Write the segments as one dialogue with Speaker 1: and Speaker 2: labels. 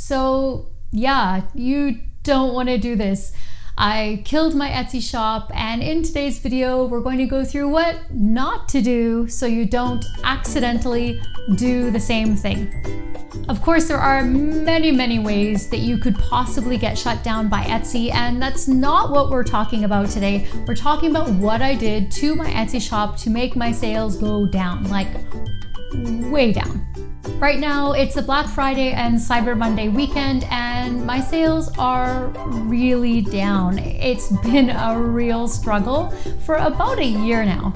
Speaker 1: So yeah, you don't want to do this. I killed my Etsy shop, and in today's video, we're going to go through what not to do so you don't accidentally do the same thing. Of course, there are many ways that you could possibly get shut down by Etsy, and that's not what we're talking about today. We're talking about what I did to my Etsy shop to make my sales go down, like way down. Right now, it's the Black Friday and Cyber Monday weekend, and my sales are really down. It's been a real struggle for about a year now.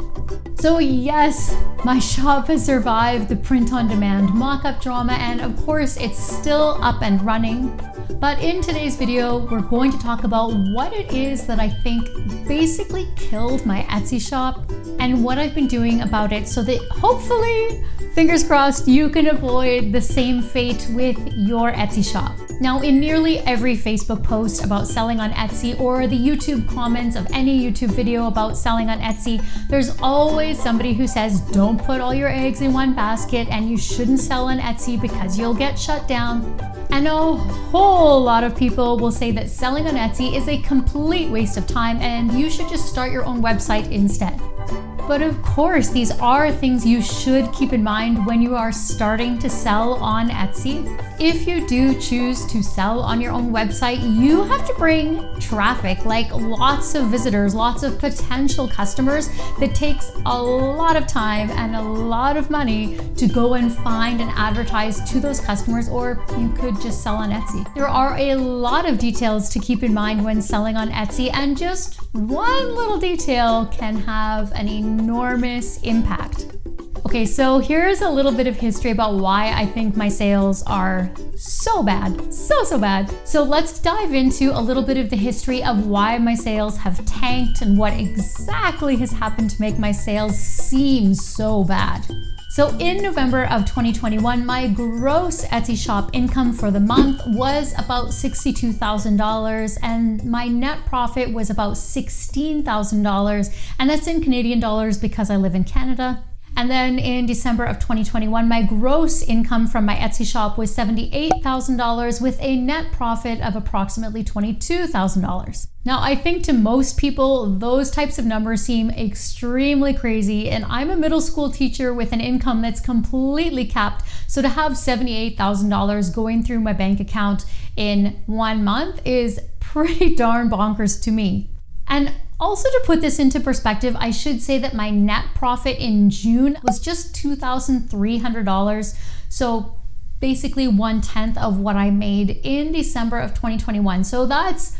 Speaker 1: So yes, my shop has survived the print-on-demand mock-up drama, and of course, it's still up and running. But in today's video, we're going to talk about what it is that I think basically killed my Etsy shop and what I've been doing about it so that hopefully, fingers crossed, you can avoid the same fate with your Etsy shop. Now, in nearly every Facebook post about selling on Etsy or the YouTube comments of any YouTube video about selling on Etsy, there's always somebody who says, don't put all your eggs in one basket and you shouldn't sell on Etsy because you'll get shut down. And a whole lot of people will say that selling on Etsy is a complete waste of time and you should just start your own website instead. But of course, these are things you should keep in mind when you are starting to sell on Etsy. If you do choose to sell on your own website, you have to bring traffic, like lots of visitors, lots of potential customers. That takes a lot of time and a lot of money to go and find and advertise to those customers, or you could just sell on Etsy. There are a lot of details to keep in mind when selling on Etsy, and just one little detail can have an enormous impact. Okay, so here's a little bit of history about why I think my sales are so bad, so bad. So let's dive into a little bit of the history of why my sales have tanked and what exactly has happened to make my sales seem so bad. So in November of 2021, my gross Etsy shop income for the month was about $62,000 and my net profit was about $16,000, and that's in Canadian dollars because I live in Canada. And then in December of 2021, my gross income from my Etsy shop was $78,000 with a net profit of approximately $22,000. Now, I think to most people, those types of numbers seem extremely crazy, and I'm a middle school teacher with an income that's completely capped. So to have $78,000 going through my bank account in 1 month is pretty darn bonkers to me. And also, to put this into perspective, I should say that my net profit in June was just $2,300. So basically 1/10 of what I made in December of 2021. So that's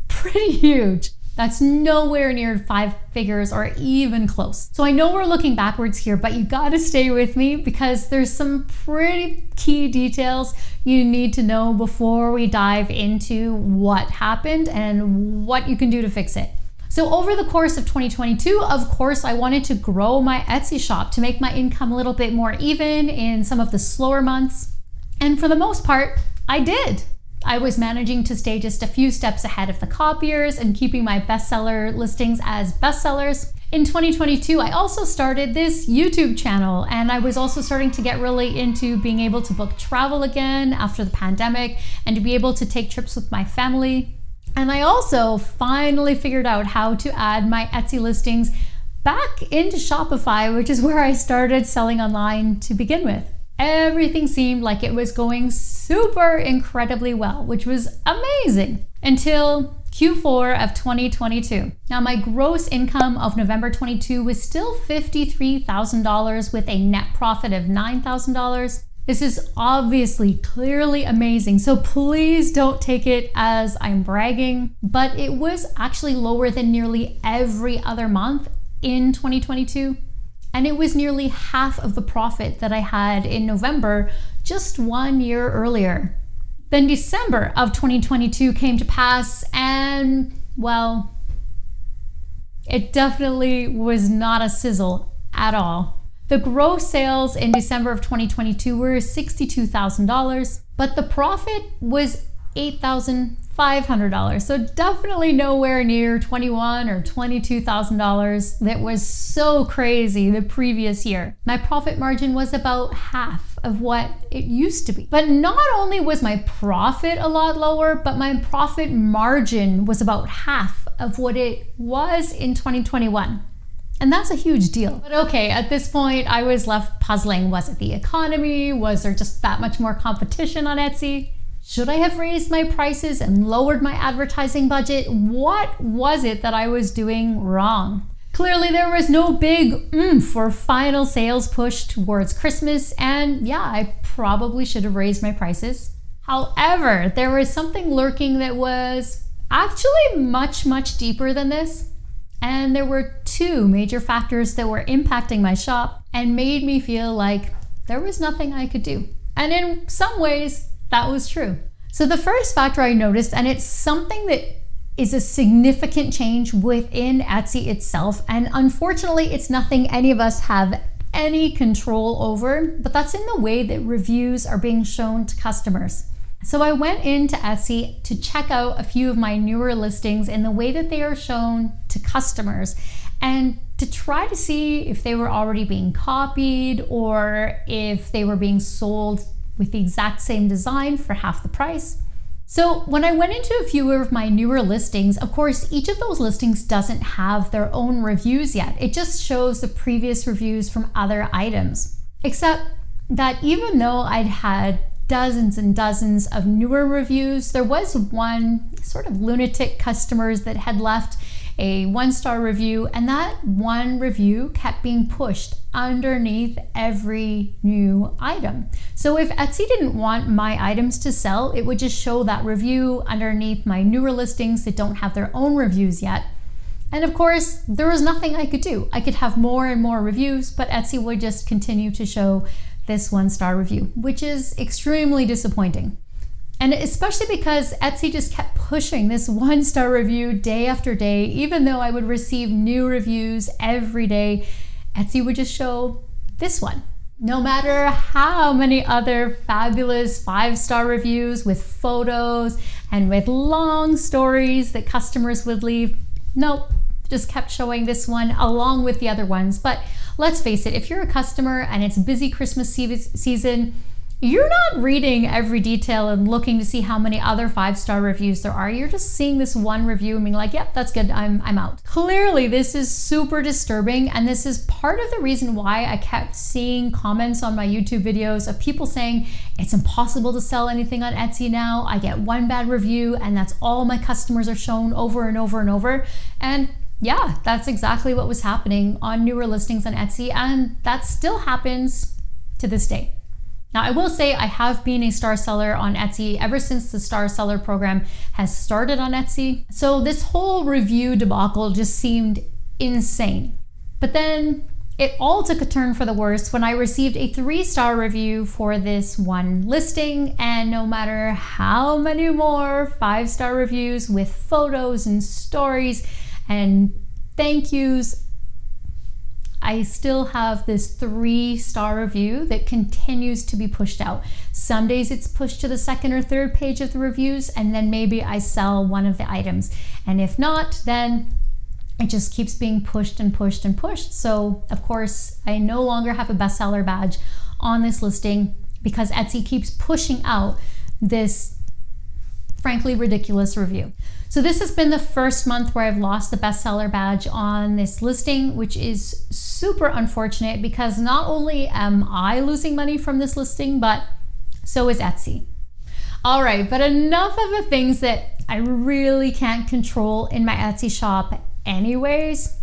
Speaker 1: pretty huge. That's nowhere near 5 figures or even close. So I know we're looking backwards here, but you gotta stay with me because there's some pretty key details you need to know before we dive into what happened and what you can do to fix it. So over the course of 2022, of course, I wanted to grow my Etsy shop to make my income a little bit more even in some of the slower months. And for the most part, I did. I was managing to stay just a few steps ahead of the copiers and keeping my bestseller listings as bestsellers. In 2022, I also started this YouTube channel, and I was also starting to get really into being able to book travel again after the pandemic and to be able to take trips with my family. And I also finally figured out how to add my Etsy listings back into Shopify, which is where I started selling online to begin with. Everything seemed like it was going super incredibly well, which was amazing until Q4 of 2022. Now, my gross income of November 22 was still $53,000 with a net profit of $9,000. This is obviously clearly amazing, so please don't take it as I'm bragging, but it was actually lower than nearly every other month in 2022, and it was nearly half of the profit that I had in November just 1 year earlier. Then December of 2022 came to pass, and well, it definitely was not a sizzle at all. The gross sales in December of 2022 were $62,000, but the profit was $8,500. So definitely nowhere near $21,000 or $22,000 that was so crazy the previous year. My profit margin was about half of what it used to be. But not only was my profit a lot lower, but my profit margin was about half of what it was in 2021. And that's a huge deal. But okay, at this point, I was left puzzling. Was it the economy? Was there just that much more competition on Etsy? Should I have raised my prices and lowered my advertising budget? What was it that I was doing wrong? Clearly, there was no big oomph or final sales push towards Christmas, and yeah, I probably should have raised my prices. However, there was something lurking that was actually much, much deeper than this. And there were two major factors that were impacting my shop and made me feel like there was nothing I could do. And in some ways, that was true. So the first factor I noticed, and it's something that is a significant change within Etsy itself, and unfortunately, it's nothing any of us have any control over, but that's in the way that reviews are being shown to customers. So I went into Etsy to check out a few of my newer listings in the way that they are shown to customers and to try to see if they were already being copied or if they were being sold with the exact same design for half the price. So when I went into a few of my newer listings, of course, each of those listings doesn't have their own reviews yet. It just shows the previous reviews from other items. Except that even though I'd had dozens and dozens of newer reviews, there was one sort of lunatic customers that had left a 1-star review, and that one review kept being pushed underneath every new item. So if Etsy didn't want my items to sell, it would just show that review underneath my newer listings that don't have their own reviews yet. And of course, there was nothing I could do. I could have more and more reviews, but Etsy would just continue to show this 1-star review, which is extremely disappointing. And especially because Etsy just kept pushing this 1-star review day after day, even though I would receive new reviews every day, Etsy would just show this one. No matter how many other fabulous 5-star reviews with photos and with long stories that customers would leave, nope, just kept showing this one along with the other ones. But let's face it, if you're a customer and it's busy Christmas season, you're not reading every detail and looking to see how many other 5-star reviews there are. You're just seeing this one review and being like, yep, that's good, I'm out. Clearly, this is super disturbing, and this is part of the reason why I kept seeing comments on my YouTube videos of people saying, it's impossible to sell anything on Etsy now. I get one bad review and that's all my customers are shown over and over and over. And yeah, that's exactly what was happening on newer listings on Etsy, and that still happens to this day. Now, I will say I have been a star seller on Etsy ever since the star seller program has started on Etsy. So this whole review debacle just seemed insane. But then it all took a turn for the worse when I received a 3-star review for this one listing, and no matter how many more 5-star reviews with photos and stories and thank yous, I still have this 3-star review that continues to be pushed out. Some days it's pushed to the 2nd or 3rd page of the reviews, and then maybe I sell one of the items. And if not, then it just keeps being pushed and pushed and pushed. So of course, I no longer have a bestseller badge on this listing because Etsy keeps pushing out this frankly ridiculous review. So this has been the first month where I've lost the bestseller badge on this listing, which is super unfortunate because not only am I losing money from this listing, but so is Etsy. All right, but enough of the things that I really can't control in my Etsy shop anyways.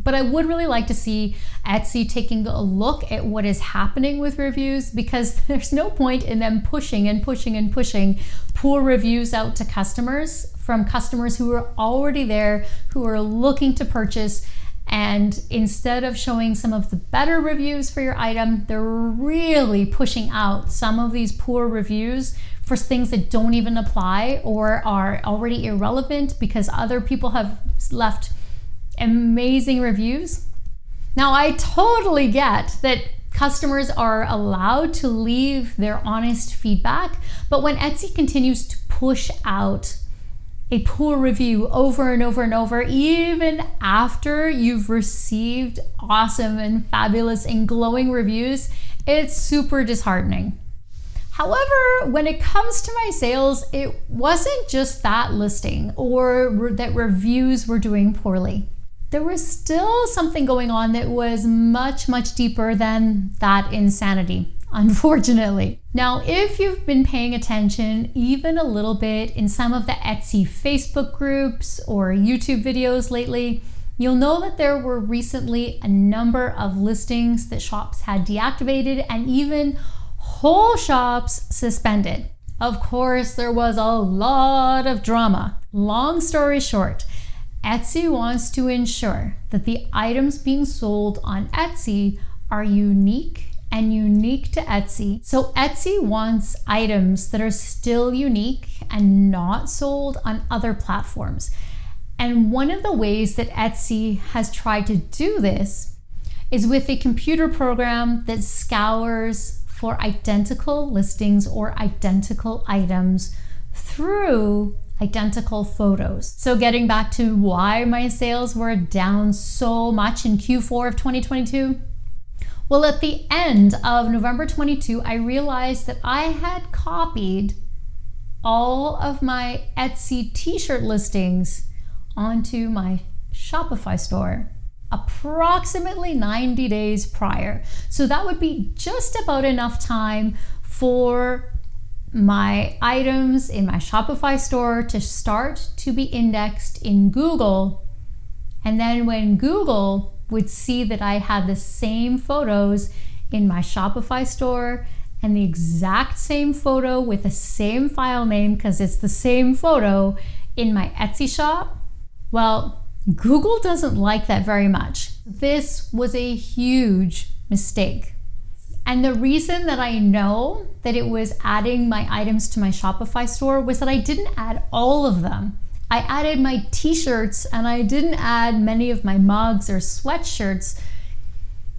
Speaker 1: But I would really like to see Etsy taking a look at what is happening with reviews, because there's no point in them pushing and pushing and pushing poor reviews out to customers from customers who are already there, who are looking to purchase. And instead of showing some of the better reviews for your item, they're really pushing out some of these poor reviews for things that don't even apply or are already irrelevant because other people have left amazing reviews. Now, I totally get that customers are allowed to leave their honest feedback, but when Etsy continues to push out a poor review over and over and over, even after you've received awesome and fabulous and glowing reviews, it's super disheartening. However, when it comes to my sales, it wasn't just that listing or that reviews were doing poorly. There was still something going on that was much, much deeper than that insanity, unfortunately. Now, if you've been paying attention even a little bit in some of the Etsy Facebook groups or YouTube videos lately, you'll know that there were recently a number of listings that shops had deactivated and even whole shops suspended. Of course, there was a lot of drama. Long story short, Etsy wants to ensure that the items being sold on Etsy are unique and unique to Etsy. So Etsy wants items that are still unique and not sold on other platforms. And one of the ways that Etsy has tried to do this is with a computer program that scours for identical listings or identical items through identical photos. So getting back to why my sales were down so much in Q4 of 2022. Well, at the end of November 22, I realized that I had copied all of my Etsy t-shirt listings onto my Shopify store approximately 90 days prior. So that would be just about enough time for my items in my Shopify store to start to be indexed in Google. And then when Google would see that I had the same photos in my Shopify store and the exact same photo with the same file name, because it's the same photo, in my Etsy shop, well, Google doesn't like that very much. This was a huge mistake. And the reason that I know that it was adding my items to my Shopify store was that I didn't add all of them. I added my t-shirts and I didn't add many of my mugs or sweatshirts.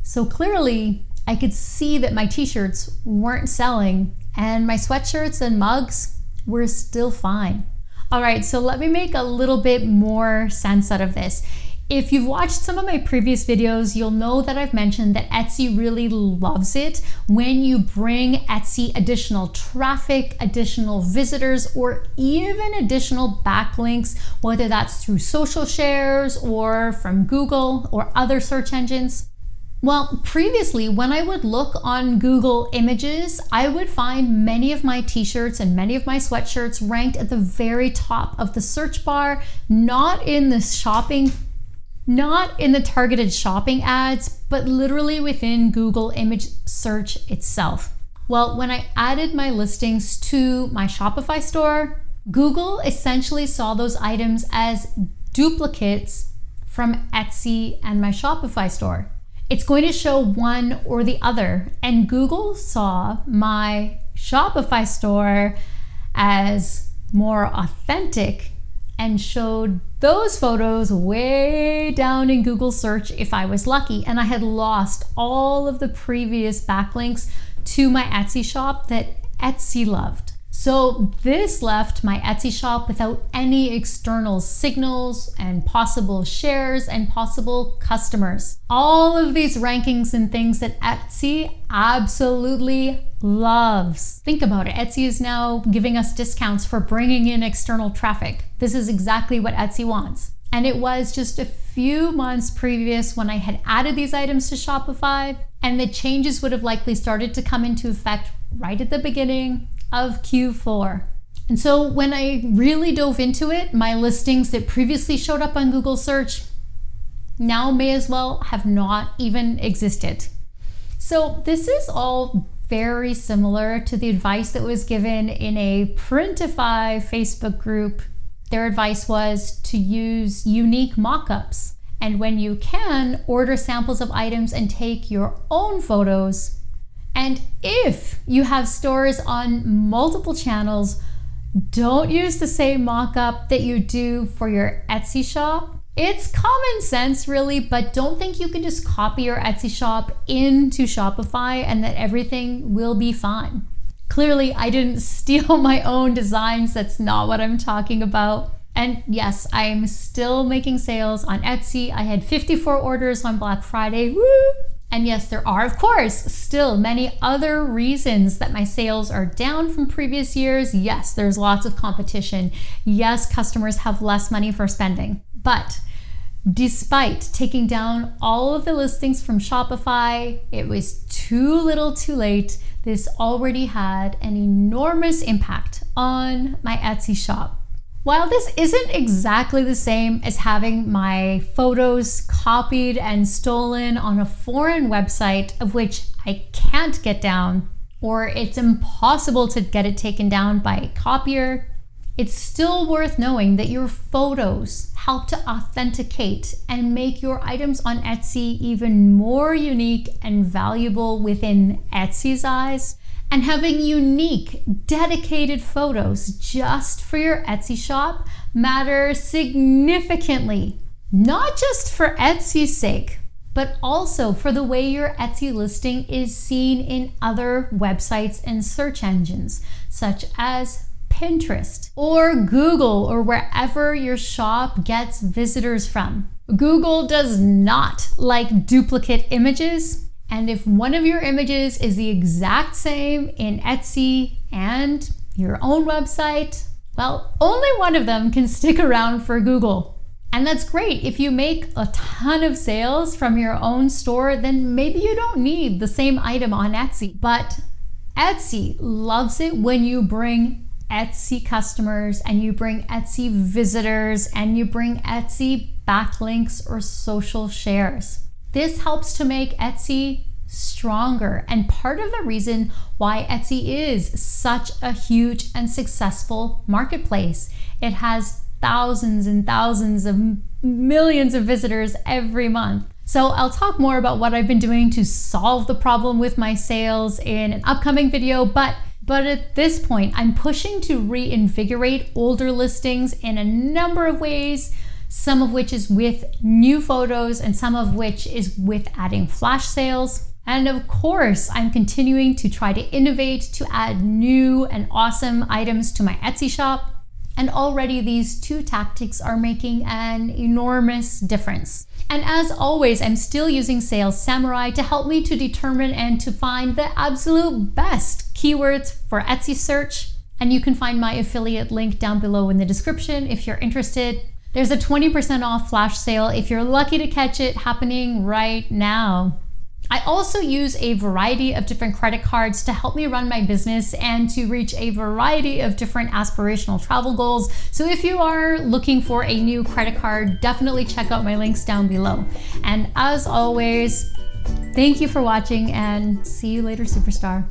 Speaker 1: So clearly I could see that my t-shirts weren't selling and my sweatshirts and mugs were still fine. All right, so let me make a little bit more sense out of this. If you've watched some of my previous videos, you'll know that I've mentioned that Etsy really loves it when you bring Etsy additional traffic, additional visitors, or even additional backlinks, whether that's through social shares or from Google or other search engines. Well, previously, when I would look on Google Images, I would find many of my t-shirts and many of my sweatshirts ranked at the very top of the search bar, not in the targeted shopping ads, but literally within Google image search itself. Well, when I added my listings to my Shopify store, Google essentially saw those items as duplicates from Etsy and my Shopify store. It's going to show one or the other, and Google saw my Shopify store as more authentic and showed those photos way down in Google search if I was lucky, and I had lost all of the previous backlinks to my Etsy shop that Etsy loved. So this left my Etsy shop without any external signals and possible shares and possible customers. All of these rankings and things that Etsy absolutely loves. Think about it. Etsy is now giving us discounts for bringing in external traffic. This is exactly what Etsy wants. And it was just a few months previous when I had added these items to Shopify, and the changes would have likely started to come into effect right at the beginning of Q4. And so when I really dove into it, my listings that previously showed up on Google search now may as well have not even existed. So this is all very similar to the advice that was given in a Printify Facebook group. Their advice was to use unique mock-ups, and when you can, order samples of items and take your own photos. And if you have stores on multiple channels, don't use the same mock-up that you do for your Etsy shop. It's common sense really, but don't think you can just copy your Etsy shop into Shopify and that everything will be fine. Clearly, I didn't steal my own designs. That's not what I'm talking about. And yes, I'm still making sales on Etsy. I had 54 orders on Black Friday. Woo! And yes, there are, of course, still many other reasons that my sales are down from previous years. Yes, there's lots of competition. Yes, customers have less money for spending. But despite taking down all of the listings from Shopify, it was too little too late. This already had an enormous impact on my Etsy shop. While this isn't exactly the same as having my photos copied and stolen on a foreign website of which I can't get down, or it's impossible to get it taken down by a copier, it's still worth knowing that your photos help to authenticate and make your items on Etsy even more unique and valuable within Etsy's eyes. And having unique, dedicated photos just for your Etsy shop matters significantly, not just for Etsy's sake, but also for the way your Etsy listing is seen in other websites and search engines, such as Pinterest or Google, or wherever your shop gets visitors from. Google does not like duplicate images. And if one of your images is the exact same in Etsy and your own website, well, only one of them can stick around for Google. And that's great. If you make a ton of sales from your own store, then maybe you don't need the same item on Etsy. But Etsy loves it when you bring Etsy customers and you bring Etsy visitors and you bring Etsy backlinks or social shares. This helps to make Etsy stronger, and part of the reason why Etsy is such a huge and successful marketplace. It has thousands and thousands of millions of visitors every month. So I'll talk more about what I've been doing to solve the problem with my sales in an upcoming video, but at this point, I'm pushing to reinvigorate older listings in a number of ways, some of which is with new photos and some of which is with adding flash sales. And of course, I'm continuing to try to innovate to add new and awesome items to my Etsy shop. And already these two tactics are making an enormous difference. And as always, I'm still using Sales Samurai to help me to determine and to find the absolute best keywords for Etsy search. And you can find my affiliate link down below in the description if you're interested. There's a 20% off flash sale if you're lucky to catch it, happening right now. I also use a variety of different credit cards to help me run my business and to reach a variety of different aspirational travel goals. So if you are looking for a new credit card, definitely check out my links down below. And as always, thank you for watching and see you later, superstar.